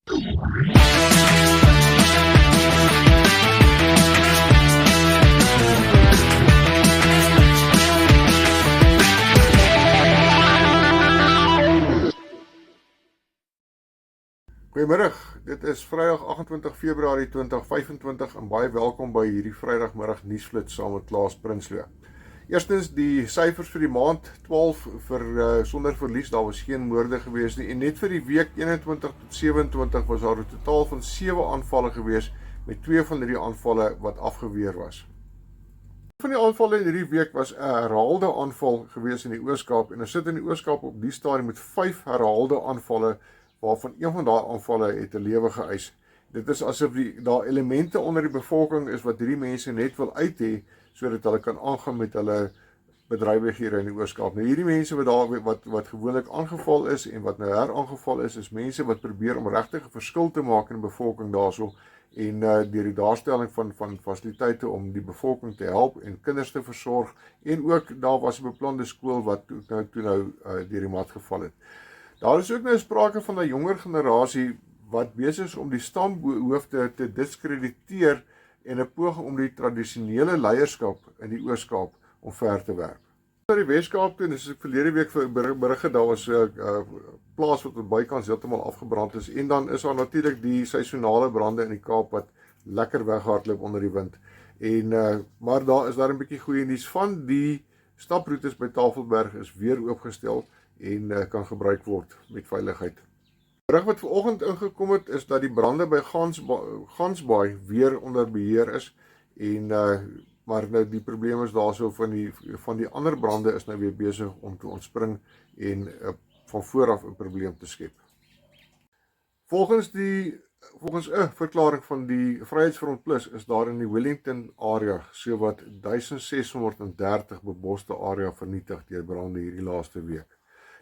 Goeiemiddag, dit is Vrydag 28 Februarie 2025 en baie welkom by hierdie Vrydagmiddag nuusflits saam met Klaas Prinsloo. Eerstens die syfers vir die maand, 12 sonder verlies, daar was geen moorde gewees nie en net vir die week 21 tot 27 was daar 'n totaal van 7 aanvalle gewees met 2 van hierdie aanvalle wat afgeweer was. Van die aanvalle in hierdie week was 'n herhaalde aanval gewees in die Oos-Kaap en ons sit in die Oos-Kaap op die stadium met 5 herhaalde aanvalle waarvan een van daai aanvalle het 'n lewe geëis. Dit is asof daar elemente onder die bevolking is wat hierdie mense net wil uit hê sodat hulle kan aangaan met hulle bedrywighede in die Oos-Kaap. Nou hierdie mense wat gewoonlik aangeval is en wat nou heraangeval is mense wat probeer om regtig 'n verskil te maak in die bevolking daarso en deur die daarstelling van fasiliteite om die bevolking te help en kinders te versorg en ook daar was 'n beplande skool wat toe nou deur die mat geval het. Daar is ook nou sprake van 'n jonger generasie wat besig is om die stamhoofde te diskrediteer en 'n poging om die tradisionele leierskap in die Oos-Kaap omver te werp. Na die Wes-Kaap toe, dis ek verlede week vir berigte, daar was 'n plaas wat op bykans heeltemal afgebrand is en dan is daar natuurlik die seisonale brande in die Kaap wat lekker weghardloop onder die wind. En maar daar is 'n bietjie goeie nuus van die staproetes by Tafelberg is weer oopgestel en kan gebruik word met veiligheid. Berig wat vanoggend ingekom het is dat die brande by Gansbaai weer onder beheer is en maar nou die probleem is daarso van die ander brande is nou weer besig om te ontspring en van vooraf 'n probleem te skep. Volgens 'n verklaring van die Vryheidsfront Plus is daar in die Wellington area sowat 1630 beboste area vernietig deur brande hierdie laaste week.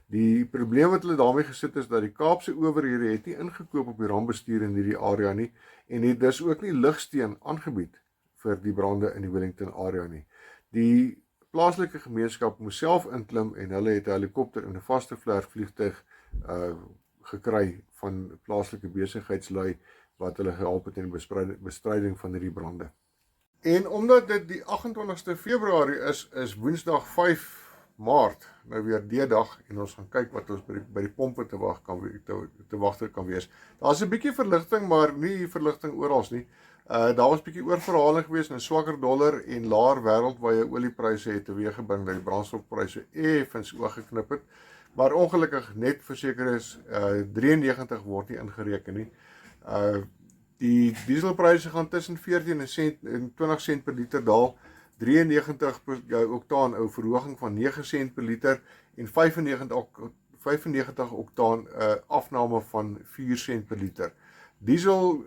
Die probleem wat hulle daarmee gesit is dat die Kaapse owerhede het nie ingekoop op die rampbestuur in hierdie area nie en het dus ook nie ligsteen aangebied vir die brande in die Wellington area nie. Die plaaslike gemeenskap moes self inklim en hulle het 'n helikopter en 'n vaste vliegtuig gekry van plaaslike besigheidslui wat hulle gehelp het in die bestryding van hierdie brande. En omdat dit die 28ste Februarie is Woensdag 5 Maart, nou weer D-dag en ons gaan kyk wat ons by die pompe te wag kan wees. Daar's 'n bietjie verligting, maar nie verligting oral nie. Daar was 'n bietjie oorverhaling gewees en 'n swakker dollar en laer wêreldwye oliepryse het teweeggebring dat die brandstofpryse effens oorgeknip het. Maar ongelukkig net verseker is 93 word nie ingereken nie. Die dieselpryse gaan tussen 14 en 20 sent per liter daal. 93 oktaan 'n verhoging van 9 sent per liter en 95 oktaan 'n afname van 4 sent per liter. Diesel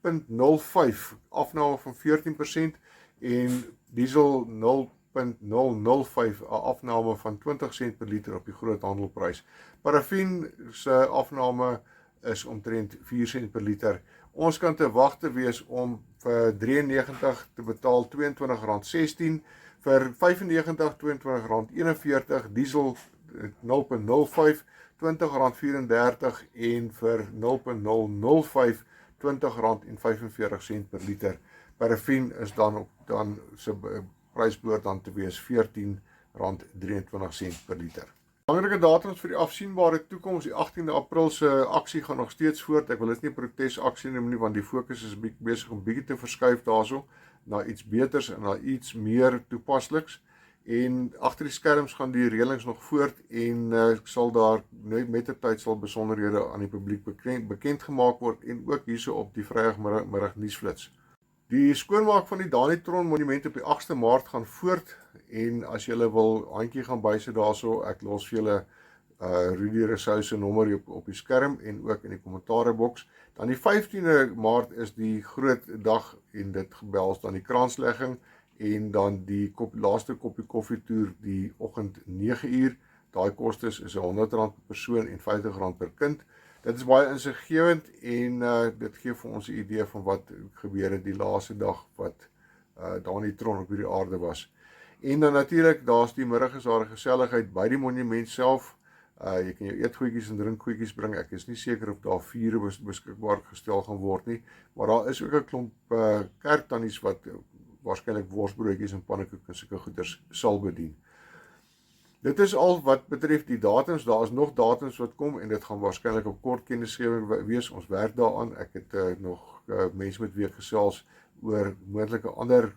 0.05 afname van 14% en diesel 0.005 'n afname van 20 sent per liter op die groothandelprys. Parafin se afname is omtrent 4 sent per liter. Ons kan te wag te wees om vir 93 te betaal R22.16, vir 95 R22.41, diesel 0.05 R20.34 en vir 0.005 R20.45 per liter. Parafin is dan se prys behoort dan te wees R14.23 per liter. Belangrike datums vir die afsienbare toekoms, die 18de April se aksie gaan nog steeds voort. Ek wil dit nie protesaksie noem nie want die fokus is besig om bietjie te verskuif daarso na iets beters en na iets meer toepasliks. En agter die skerms gaan die reëlings nog voort en sal daar met die tyd sal besonderhede aan die publiek bekend gemaak word en ook hierso op die Vrydagmiddag nuusflits. Die skoonmaak van die Danitron monument op die 8de Maart gaan voort en as julle wil handjie gaan bysit daarso, ek los vir julle Rudy Rousseau se nommer op die skerm en ook in die kommentaarboks. Dan die 15de Maart is die groot dag en dit gebels dan die kraanslegging en dan die laaste koppie koffietoer die oggend 9uur. Daai kostes is R100 per persoon en R50 per kind. Dit is baie insiggewend en dit gee vir ons 'n idee van wat gebeur het die laaste dag wat Danitron op hierdie aarde was. En dan natuurlik, daar's die middag is daar 'n geselligheid by die monument self. Jy kan jou eetgoedjies en drinkgoedjies bring. Ek is nie seker of daar vure beskikbaar gestel gaan word nie, maar daar is ook 'n klomp kerktannies wat waarskynlik worsbroodjies en pannekoek en sulke goeders sal bedien. Dit is al wat betref die datums. Daar is nog datums wat kom en dit gaan waarskynlik op kort kennisgewing wees. Ons werk daaraan. Ek het nog mense met wie ek gesels oor moontlike ander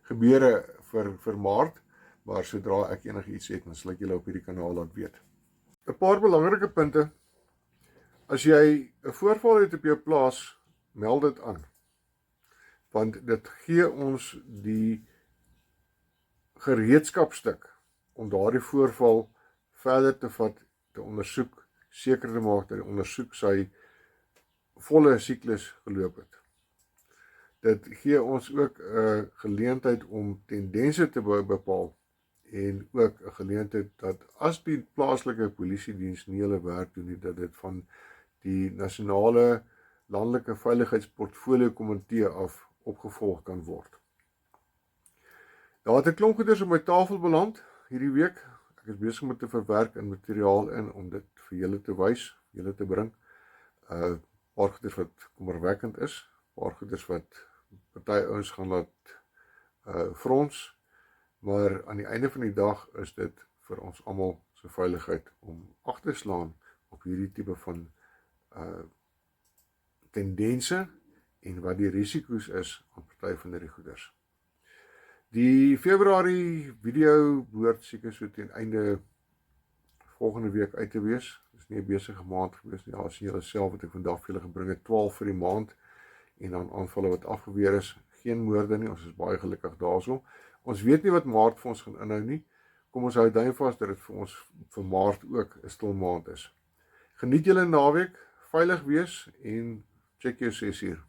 gebeure vir Maart, maar sodra ek enigiets het, dan sal ek julle op hierdie kanaal laat weet. 'n Paar belangrike punte. As jy 'n voorval het op jou plaas, meld dit aan. Want dit gee ons die gereedskapstuk om daardie voorval verder te vat, te ondersoek, seker te maak dat die ondersoek sy volle siklus geloop het. Dit gee ons ook 'n geleentheid om tendense te bepaal en ook 'n geleentheid dat as die plaaslike polisiediens nie hulle werk doen nie, dat dit van die nasionale landelike veiligheidsportfolio komitee af opgevolg kan word. Daar het 'n klomp goeders op my tafel beland hierdie week. Ek is besig met te verwerk en materiaal in om dit vir julle te wys, julle te bring. Paar goeders wat kommerwekkend is, paar goeders wat party ouens gaan laat frons, maar aan die einde van die dag is dit vir ons almal se veiligheid om ag te slaan op hierdie tipe van tendense en wat die risiko's is aan party van hierdie goeders. Die Februarie video behoort seker so teen einde volgende week uit te wees. Dit is nie 'n besige maand gewees nie. Daar sien julle self wat ek vandag vir julle gebring het, 12 vir die maand en dan aanvalle wat afgeweer is. Geen moorde nie, ons is baie gelukkig daarso. Ons weet nie wat Maart vir ons gaan inhou nie. Kom ons hou duim vas dat dit vir ons vir Maart ook 'n stil maand is. Geniet julle naweek, veilig wees en check jou 6 uur.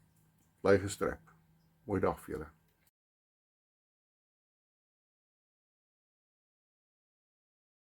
Bly gestrek. Mooi dag vir julle.